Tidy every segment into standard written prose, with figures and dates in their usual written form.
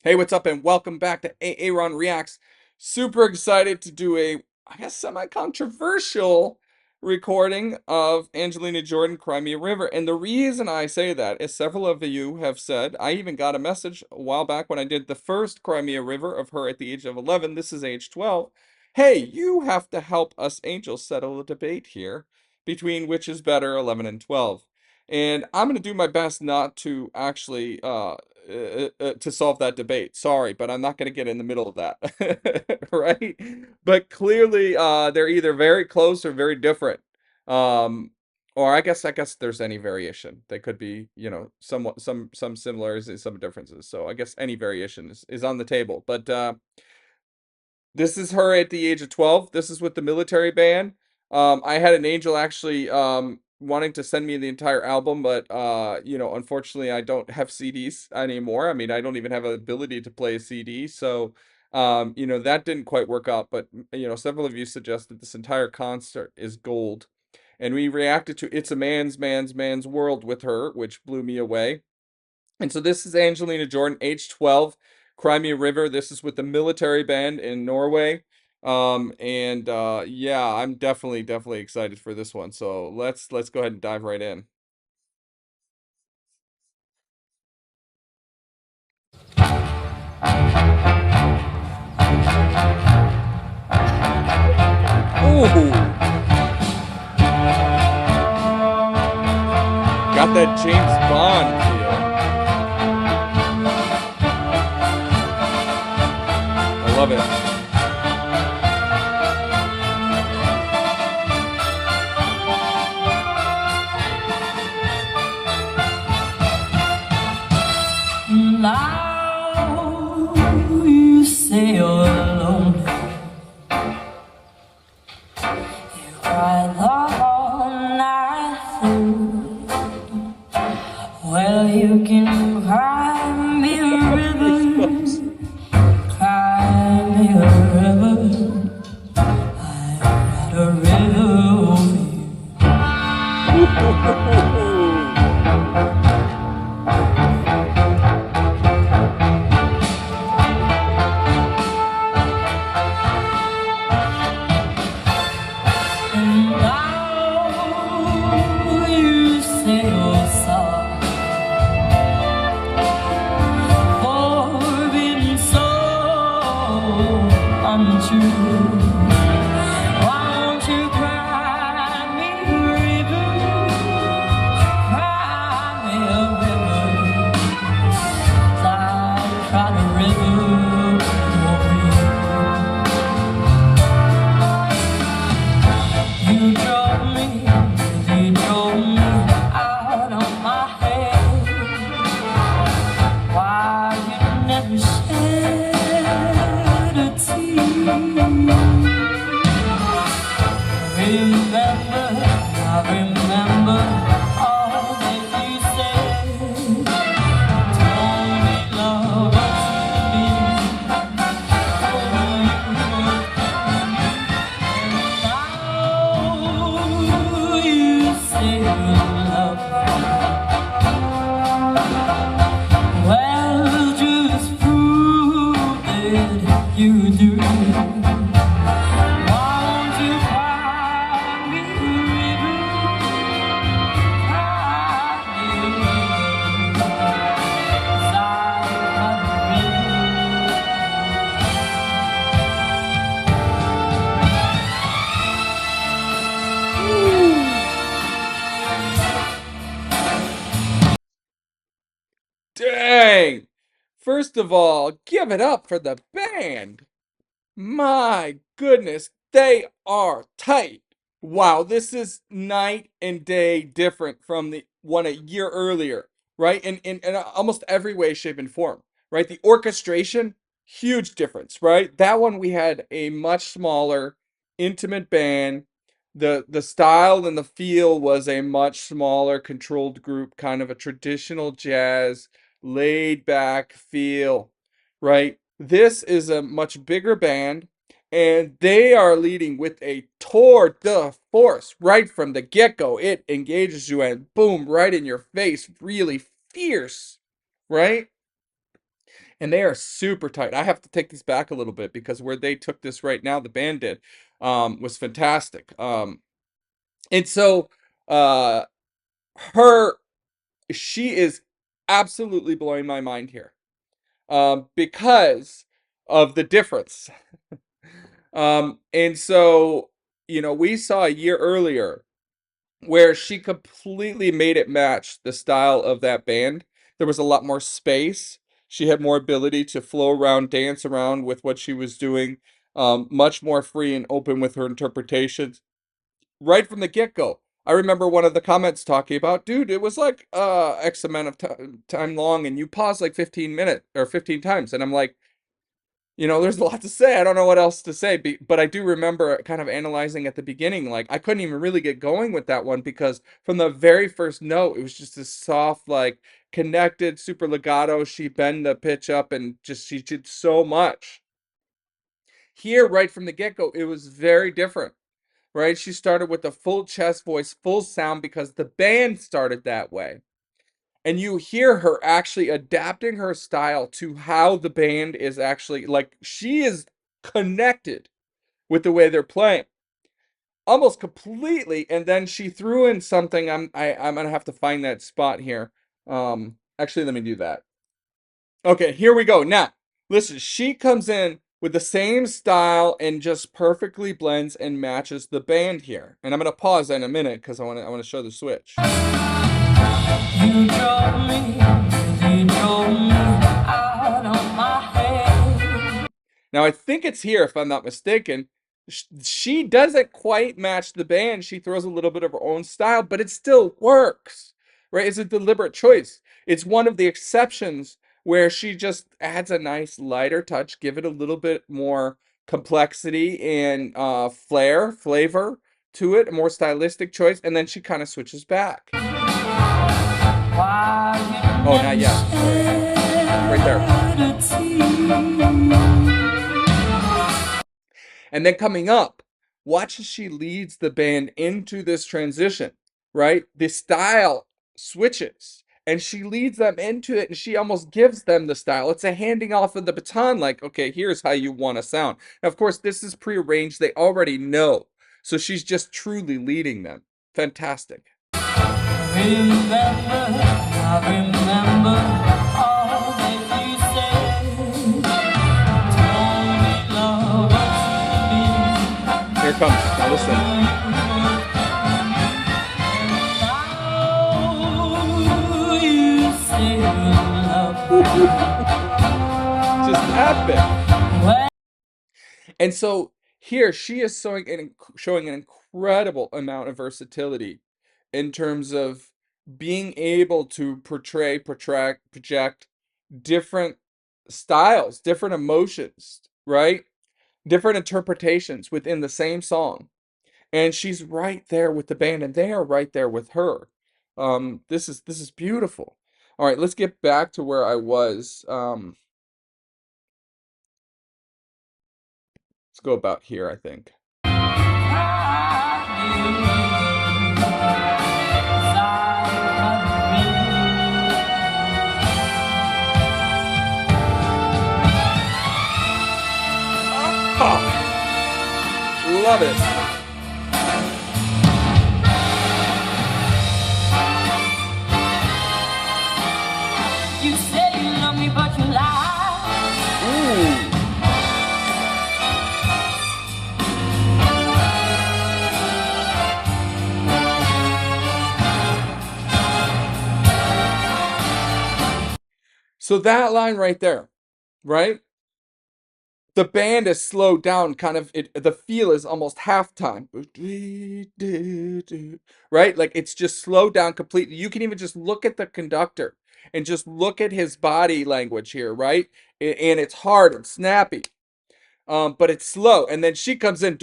Hey, what's up, and welcome back to A-Aron Reacts. Super excited to do I guess, semi-controversial recording of Angelina Jordan, Cry Me a River. And the reason I say that is several of you have said, I even got a message a while back when I did the first Cry Me a River of her at the age of 11. This is age 12. Hey, you have to help us angels settle a debate here between which is better, 11 and 12. And I'm going to do my best not to actually to solve that debate. Sorry, but I'm not going to get in the middle of that, right? But clearly, they're either very close or very different. Um, or I guess there's any variation. They could be, somewhat some similarities and some differences. So I guess any variation is on the table. But this is her at the age of 12. This is with the military band. I had an angel actually wanting to send me the entire album, but unfortunately I don't have CDs anymore. I mean, I don't even have an ability to play a CD. So that didn't quite work out, but several of you suggested this entire concert is gold. And we reacted to It's a Man's World with her, which blew me away. And so this is Angelina Jordan, age 12, Cry Me a River. This is with the military band in Norway. And yeah, I'm definitely excited for this one. So let's go ahead and dive right in. Ooh, got that James Bond feel. I love it. Now you say you're lonely. You cry the whole night through. Well, you can cry me a river, Goosebumps. cry me a river. I write a river over Ooh. and now you say you're sorry for being so untrue. Won't you cry me a river, cry me a river? 'Cause I cried a river over you. You drove me out of my head. Why you never shed a tear? I remember all that you said. Told me love was me. Told me you were. Now you say you love me. Well, just prove that you do. Won't you cry me a river, cry me a river? 'Cause I cried a Dang. First of all, give it up for the band. My goodness, they are tight. Wow, this is night and day different from the one a year earlier, right? In almost every way, shape, and form, right? The orchestration, huge difference, right? That one we had a much smaller, intimate band. The style and the feel was a much smaller, controlled group, kind of a traditional jazz, laid back feel, right? This is a much bigger band, and they are leading with a tour de force right from the get-go. It engages you and boom, right in your face, really fierce, right? and they are super tight. I have to take this back a little bit because where they took this right now, the band did, was fantastic. And so, uh, her she is absolutely blowing my mind here, because of the difference. And so, we saw a year earlier where she completely made it match the style of that band. There was a lot more space. She had more ability to flow around, dance around with what she was doing, much more free and open with her interpretations right from the get-go. I remember one of the comments talking about, dude, it was like X amount of time long, and you paused like 15 minutes or 15 times. And I'm like, there's a lot to say. I don't know what else to say, but I do remember kind of analyzing at the beginning, like I couldn't even really get going with that one because from the very first note, it was just this soft, like connected, super legato. She bend the pitch up and just she did so much. Here, right from the get-go, it was very different, right? She started with the full chest voice, full sound because the band started that way. And you hear her actually adapting her style to how the band is actually like she is connected with the way they're playing almost completely. And then she threw in something. I'm gonna have to find that spot here. Actually, let me do that. Okay, here we go. Now, listen, she comes in with the same style and just perfectly blends and matches the band here. And I'm gonna pause in a minute because I want to show the switch. You drove me out of my head. Now, I think it's here, if I'm not mistaken. She doesn't quite match the band. She throws a little bit of her own style, but it still works, right? It's a deliberate choice. It's one of the exceptions where she just adds a nice lighter touch, give it a little bit more complexity and flavor to it, a more stylistic choice, and then she kind of switches back. Oh, not yet. Sorry. Right there. And then coming up, watch as she leads the band into this transition, right? The style switches and she leads them into it and she almost gives them the style. It's a handing off of the baton, like, okay, here's how you want to sound. Now, of course, this is prearranged. They already know. So she's just truly leading them. Fantastic. I remember all that you said. Told me love was to be. Here it comes. Now listen. Now you say love. Just epic. And so here she is showing an incredible amount of versatility in terms of being able to project different styles, different emotions, right? Different interpretations within the same song. And she's right there with the band, and they are right there with her. This is beautiful. All right, let's get back to where I was. Let's go about here, I think. Oh, love it. You say you love me, but you lie. Ooh. So that line right there, right? The band is slowed down, kind of the feel is almost halftime. Right? Like it's just slowed down completely. You can even just look at the conductor and just look at his body language here, right? And it's hard and snappy. But it's slow. And then she comes in,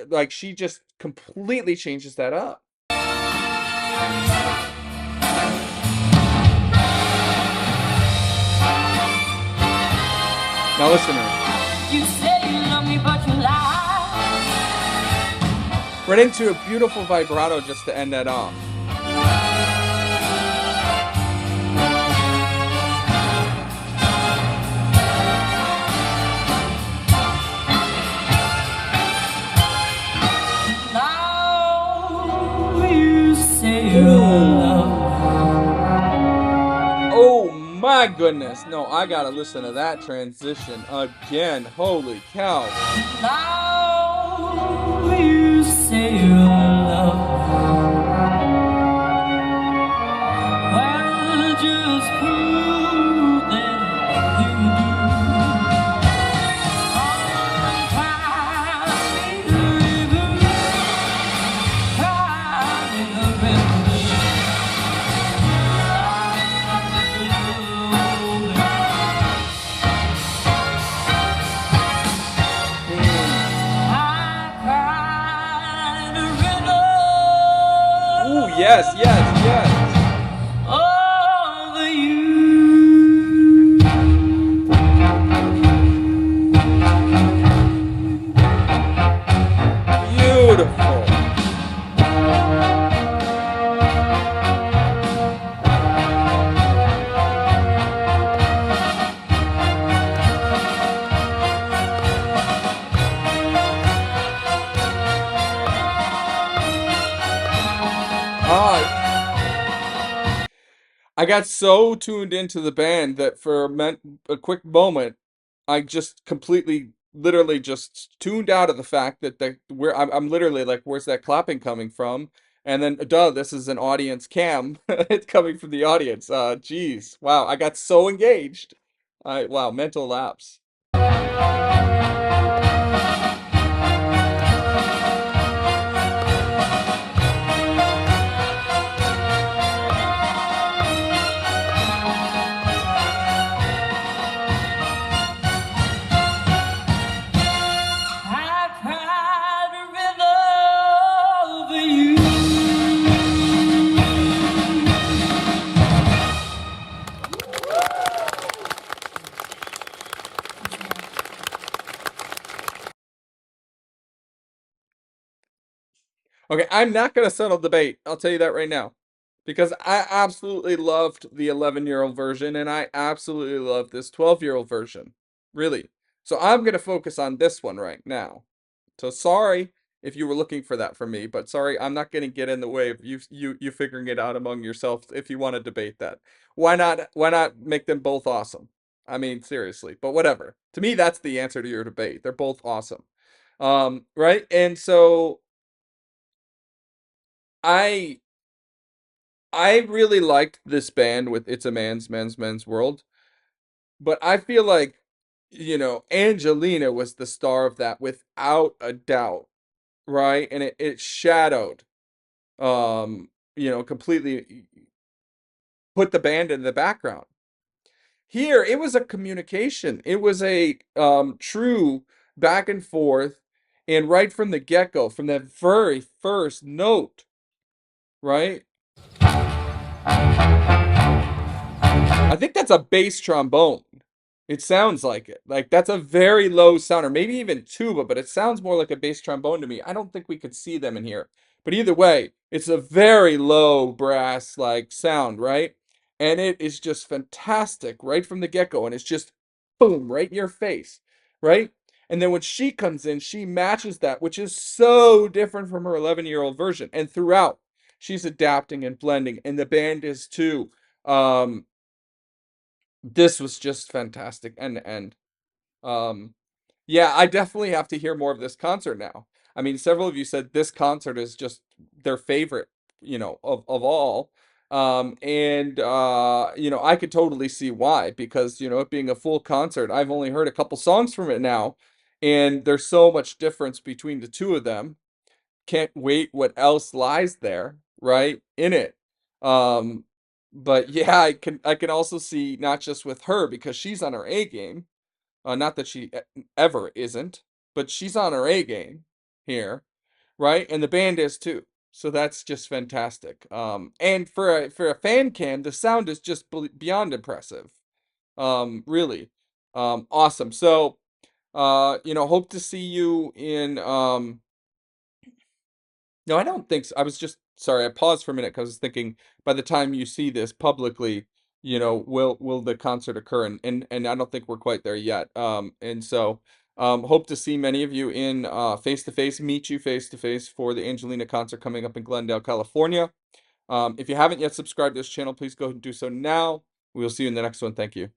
like she just completely changes that up. Now listen to her. You say you love me, but you lie. Right into a beautiful vibrato just to end that off. goodness. No, I gotta listen to that transition again. Holy cow. Now you say you love, well, just prove that you do. Cry me a river, cry me a river. Ooh, yes, yes, yes. Over you. Beautiful. Ah, I got so tuned into the band that for a quick moment, I just completely, literally just tuned out of the fact that I'm literally like, where's that clapping coming from? And then, duh, this is an audience cam. It's coming from the audience. Geez, wow, I got so engaged. Wow, mental lapse. I cried a river over you. Okay, I'm not gonna settle debate. I'll tell you that right now. Because I absolutely loved the 11-year-old version and I absolutely love this 12-year-old version. Really. So I'm gonna focus on this one right now. So sorry if you were looking for that from me, but sorry, I'm not gonna get in the way of you figuring it out among yourselves if you want to debate that. Why not make them both awesome? I mean, seriously, but whatever. To me, that's the answer to your debate. They're both awesome. Right? And so I I really liked this band with It's a Men's World, but I feel like, Angelina was the star of that without a doubt, right? And it shadowed, completely put the band in the background. Here, it was a communication. It was a true back and forth, and right from the get-go, from that very first note, right? I think that's a bass trombone. It sounds like it. Like that's a very low sound, or maybe even tuba, but it sounds more like a bass trombone to me. I don't think we could see them in here. But either way, it's a very low brass like sound, right? And it is just fantastic right from the get-go. And it's just boom, right in your face, right? And then when she comes in, she matches that, which is so different from her 11-year-old version. And throughout, she's adapting and blending, and the band is too. Um, this was just fantastic. And um yeah, I definitely have to hear more of this concert now. I mean, several of you said this concert is just their favorite, of all. And I could totally see why because, it being a full concert, I've only heard a couple songs from it now, and there's so much difference between the two of them. Can't wait what else lies there, right, in it. Um, but yeah, I can also see not just with her because she's on her A game, not that she ever isn't, but she's on her A game here, right? And the band is too. So that's just fantastic. And for a fan cam, the sound is just beyond impressive. Really, awesome. So, hope to see you in no, I don't think so. I was just sorry, I paused for a minute because I was thinking by the time you see this publicly, will the concert occur? And I don't think we're quite there yet. And so hope to see many of you in face to face, meet you face to face for the Angelina concert coming up in Glendale, California. If you haven't yet subscribed to this channel, please go ahead and do so now. We'll see you in the next one. Thank you.